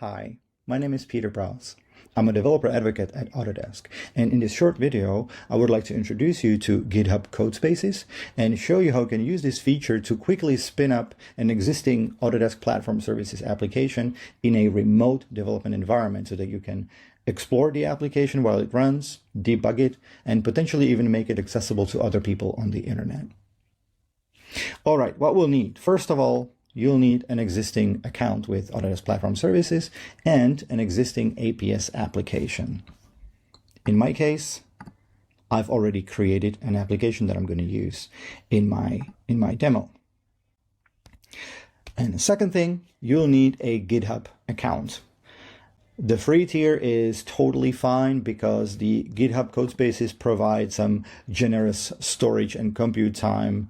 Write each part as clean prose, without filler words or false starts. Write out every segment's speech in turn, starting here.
Hi, my name is Petr Broz. I'm a developer advocate at Autodesk, and in this short video, I would like to introduce you to GitHub Codespaces and show you how you can use this feature to quickly spin up an existing Autodesk Platform Services application in a remote development environment so that you can explore the application while it runs, debug it, and potentially even make it accessible to other people on the internet. All right, what we'll need, first of all, you'll need an existing account with Autodesk Platform Services and an existing APS application. In my case, I've already created an application that I'm going to use in my demo. And the second thing, you'll need a GitHub account. The free tier is totally fine because the GitHub Codespaces provide some generous storage and compute time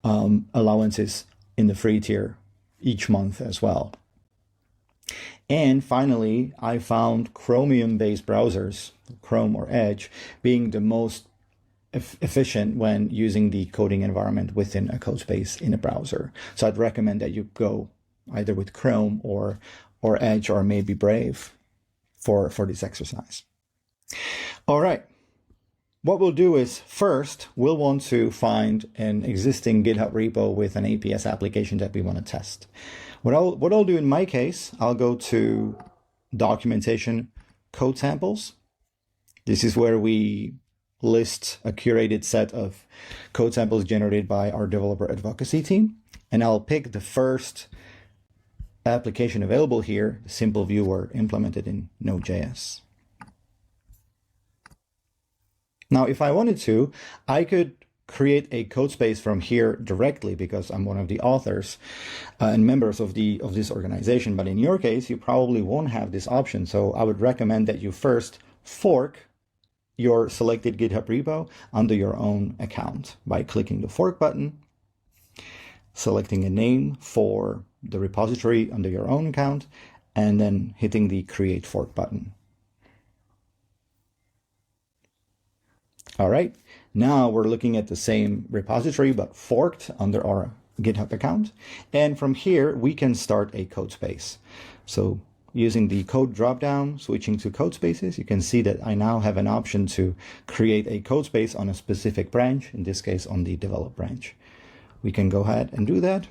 allowances in the free tier each month as well. And finally, I found Chromium-based browsers, Chrome or Edge, being the most efficient when using the coding environment within a Codespace in a browser. So I'd recommend that you go either with Chrome or Edge or maybe Brave for this exercise. All right. What we'll do is first, we'll want to find an existing GitHub repo with an APS application that we want to test. What I'll do in my case, I'll go to documentation code samples. This is where we list a curated set of code samples generated by our developer advocacy team. And I'll pick the first application available here, the simple viewer implemented in Node.js. Now, if I wanted to, I could create a Codespace from here directly because I'm one of the authors and members of this organization. But in your case, you probably won't have this option. So I would recommend that you first fork your selected GitHub repo under your own account by clicking the fork button, selecting a name for the repository under your own account, and then hitting the create fork button. All right, now we're looking at the same repository, but forked under our GitHub account. And from here, we can start a Codespace. So using the code dropdown, switching to Codespaces, you can see that I now have an option to create a Codespace on a specific branch, in this case on the develop branch. We can go ahead and do that.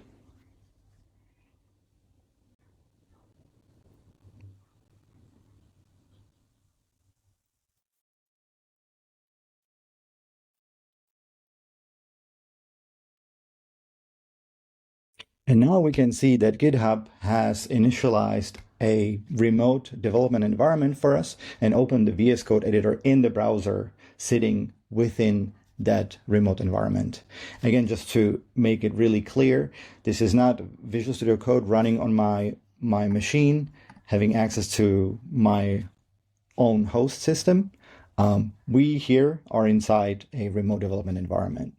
And now we can see that GitHub has initialized a remote development environment for us and opened the VS Code editor in the browser sitting within that remote environment. Again, just to make it really clear, this is not Visual Studio Code running on my machine, having access to my own host system. We here are inside a remote development environment.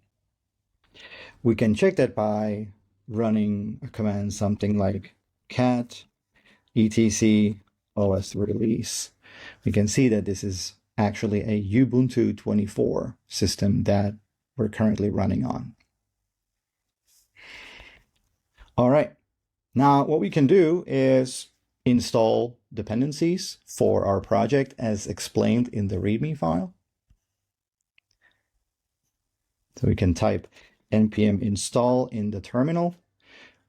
We can check that by running a command something like cat etc os release. We can see that this is actually a Ubuntu 24 system that we're currently running on. All right, now what we can do is install dependencies for our project as explained in the README file. So we can type npm install in the terminal,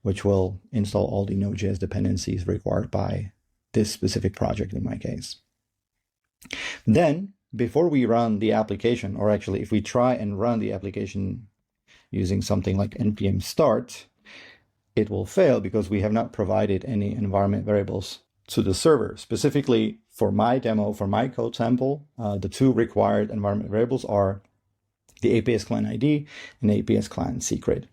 which will install all the Node.js dependencies required by this specific project in my case. Then, before we run the application, or actually if we try and run the application using something like npm start, it will fail because we have not provided any environment variables to the server. Specifically for my demo, for my code sample, the two required environment variables are the APS client ID and APS client secret.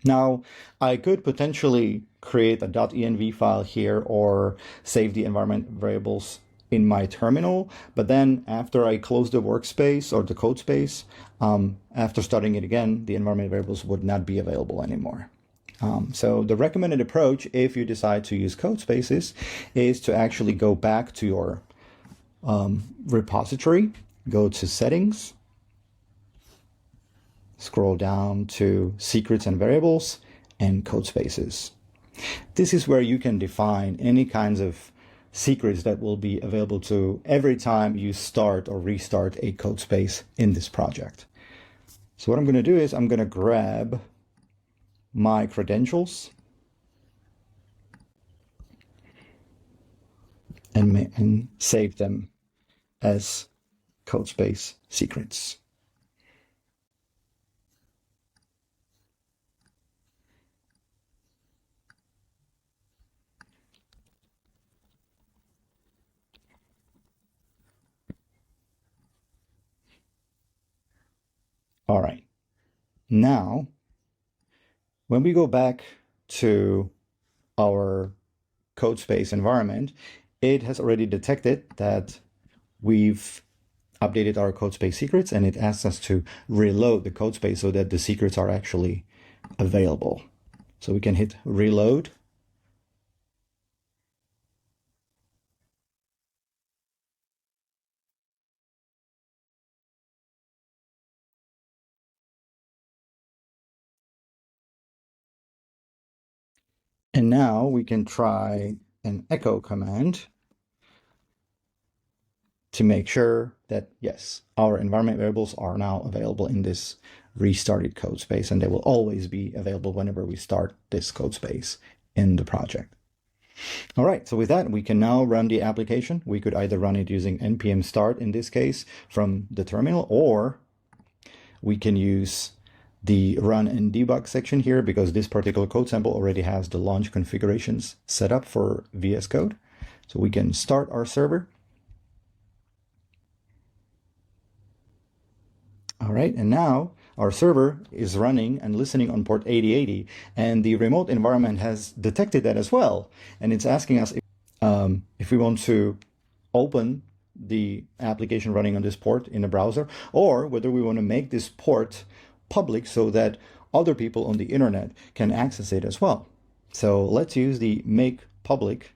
Now, I could potentially create a .env file here or save the environment variables in my terminal, but then after I close the workspace or the code space, after starting it again, the environment variables would not be available anymore. So the recommended approach, if you decide to use Codespaces, is to actually go back to your repository, go to settings, scroll down to secrets and variables and Codespaces. This is where you can define any kinds of secrets that will be available to every time you start or restart a Codespace in this project. So what I'm going to do is I'm going to grab my credentials and save them as Codespace Secrets. All right. Now, when we go back to our Codespace environment, it has already detected that we've updated our Codespace secrets, and it asks us to reload the Codespace so that the secrets are actually available. So we can hit reload. And now we can try an echo command to make sure that, yes, our environment variables are now available in this restarted Codespace, and they will always be available whenever we start this Codespace in the project. All right, so with that, we can now run the application. We could either run it using npm start in this case from the terminal, or we can use the run and debug section here, because this particular code sample already has the launch configurations set up for VS Code. So we can start our server. All right, and now our server is running and listening on port 8080, and the remote environment has detected that as well. And it's asking us if we want to open the application running on this port in the browser, or whether we want to make this port public so that other people on the internet can access it as well. So let's use the make public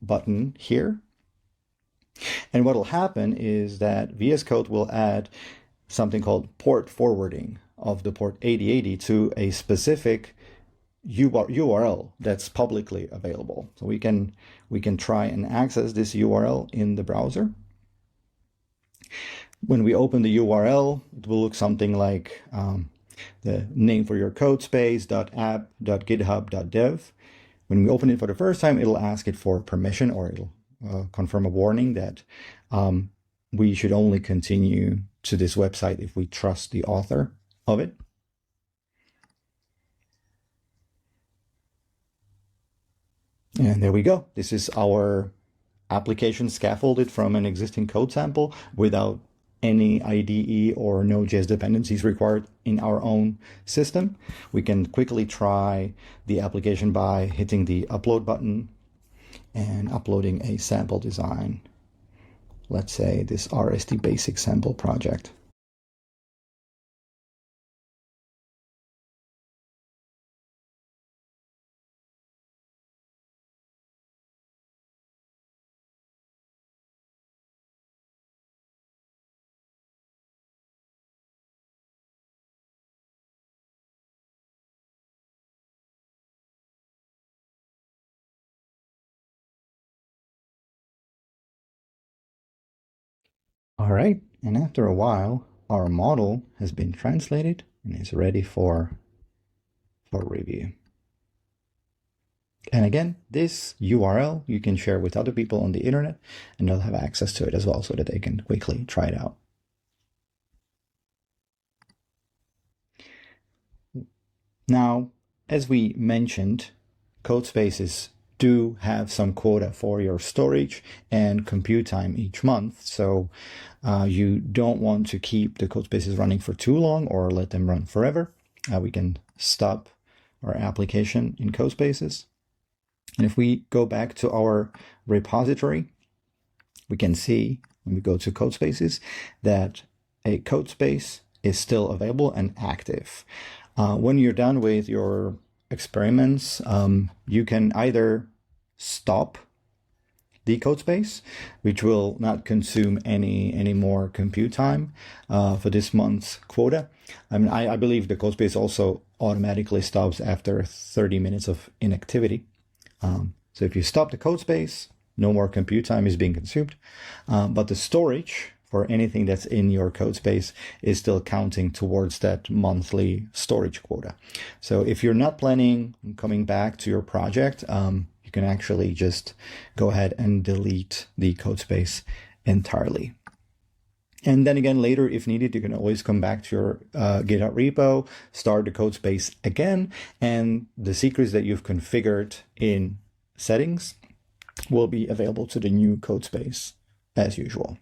button here. And what will happen is that VS Code will add something called port forwarding of the port 8080 to a specific URL that's publicly available. So we can try and access this URL in the browser. When we open the URL, it will look something like the name for your codespace.app.github.dev. When we open it for the first time, it'll ask it for permission, or it'll confirm a warning that we should only continue to this website if we trust the author of it. And there we go. This is our application scaffolded from an existing code sample without any IDE or Node.js dependencies required in our own system. We can quickly try the application by hitting the upload button and uploading a sample design. Let's say this RST basic sample project. All right, and after a while, our model has been translated and is ready for review. And again, this URL you can share with other people on the internet, and they'll have access to it as well so that they can quickly try it out. Now, as we mentioned, Codespaces do have some quota for your storage and compute time each month. So you don't want to keep the Codespaces running for too long or let them run forever. We can stop our application in Codespaces. And if we go back to our repository, we can see when we go to Codespaces that a Codespace is still available and active. When you're done with your experiments, you can either stop the Codespace, which will not consume any more compute time for this month's quota. I mean, I believe the Codespace also automatically stops after 30 minutes of inactivity. So if you stop the Codespace, no more compute time is being consumed, but the storage for anything that's in your Codespace is still counting towards that monthly storage quota. So if you're not planning on coming back to your project, you can actually just go ahead and delete the Codespace entirely. And then again, later, if needed, you can always come back to your GitHub repo, start the Codespace again, and the secrets that you've configured in settings will be available to the new Codespace as usual.